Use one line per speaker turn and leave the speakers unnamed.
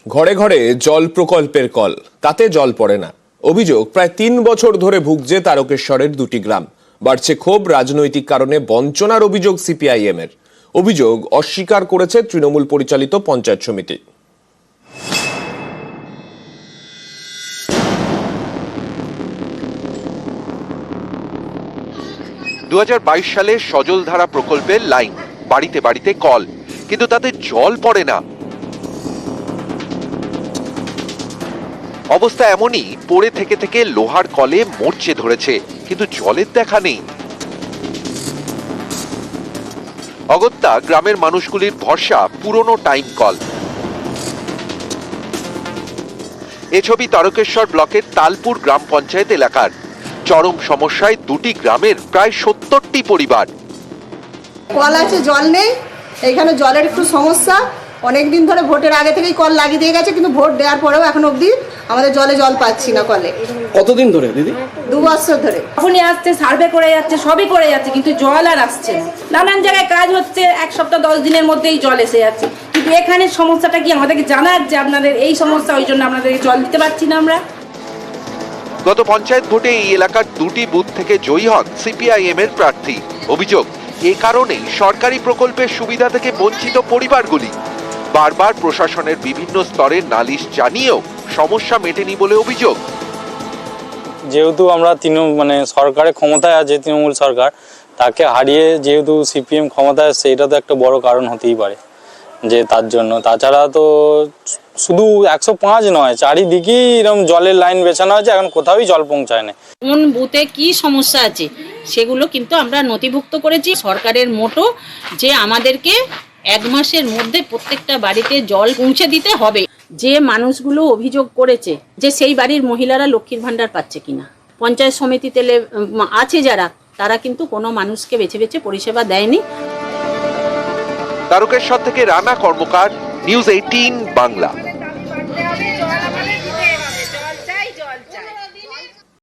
ঘরে ঘরে জল প্রকল্পের কল, তাতে জল পড়ে না। অভিযোগ, প্রায় ৩ বছর ধরে ভুগছে তারকেশ্বরের দুটি গ্রাম। বাড়ছে ক্ষোভ, রাজনৈতিক কারণে বঞ্চনার অভিযোগ সিপিআইএম এর। অভিযোগ অস্বীকার করেছে তৃণমূল পরিচালিত পঞ্চায়েত সমিতি।
সালে সজলধারা প্রকল্পের লাইন, বাড়িতে বাড়িতে কল, কিন্তু তাতে জল পড়ে না। অবস্থা এমনই, পড়ে থেকে থেকে লোহার কলে মরচে ধরেছে, কিন্তু জলের দেখা নেই। অগত্যা গ্রামের মানুষগুলির ভরসা পুরনো টাইম কল। এ ছবি তারকেশ্বর ব্লকের তালপুর গ্রাম পঞ্চায়েত এলাকার। চরম সমস্যায় দুটি গ্রামের প্রায় ৭০টি পরিবার।
কল আছে, জল নেই। এখানে জলের একটু সমস্যা। অনেকদিন ধরে ভোটের আগে থেকেই কল লাগিয়ে দিয়ে গেছে, কিন্তু ভোট দেওয়ার পরেও এখন অবধি আমাদের জল পাচ্ছি না। কলে
কতদিন ধরে দিদি?
2 বছর ধরে।
এখনই আসছে, সার্ভে করে যাচ্ছে, সবই করে যাচ্ছে, কিন্তু জল আর আসছে না। নানান জায়গায় কাজ হচ্ছে, 1 সপ্তাহ 10 দিনের মধ্যেই জল এসে যাচ্ছে। কিন্তু এখানে সমস্যাটা কি আমাদেরকে জানার যে আপনাদের এই সমস্যা, ওই জন্য আপনাদেরকে জল দিতে পারছি না আমরা।
গত পঞ্চায়েত ভোটে এই এলাকার 2টি বুথ থেকে জয়ী হন সিপিআইএম এর প্রার্থী। অভিযোগ, এ কারণেই সরকারি প্রকল্পের সুবিধা থেকে বঞ্চিত পরিবারগুলি। বারবার প্রশাসনের বিভিন্ন স্তরে নালিশ জানিয়েও সমস্যা মেটেনি বলে অভিযোগ।
যেহেতু আমরা সরকারের ক্ষমতায় আছে, তৃণমূল সরকার, তাকে হারিয়ে যেহেতু সিপিএম ক্ষমতায় আসছে, এটা তো একটা বড় কারণ হতেই পারে যে তার জন্য। তাছাড়া তো শুধু 105 নয়, চারিদিকেই এরকম জলের লাইন বেছানো হয়েছে, এখন কোথাওই জল পৌঁছায় না।
কোন বুথে কি সমস্যা আছে সেগুলো কিন্তু আমরা নথিভুক্ত করেছি। সরকারের মোটো যে আমাদেরকে 1 মাসের মধ্যে প্রত্যেকটা বাড়িতে জল পৌঁছে দিতে হবে। যে মানুষগুলো অভিযোগ করেছে যে সেই বাড়ির মহিলারা লক্ষ্মীর ভাণ্ডার পাচ্ছে কিনা, পঞ্চায়েত সমিতিতে আছে যারা, তারা কিন্তু কোনো মানুষকে বেছে বেছে পরিষেবা দেয়নি।
তারকেশ্বর থেকে রানা কর্মকার, নিউজ 18 বাংলা।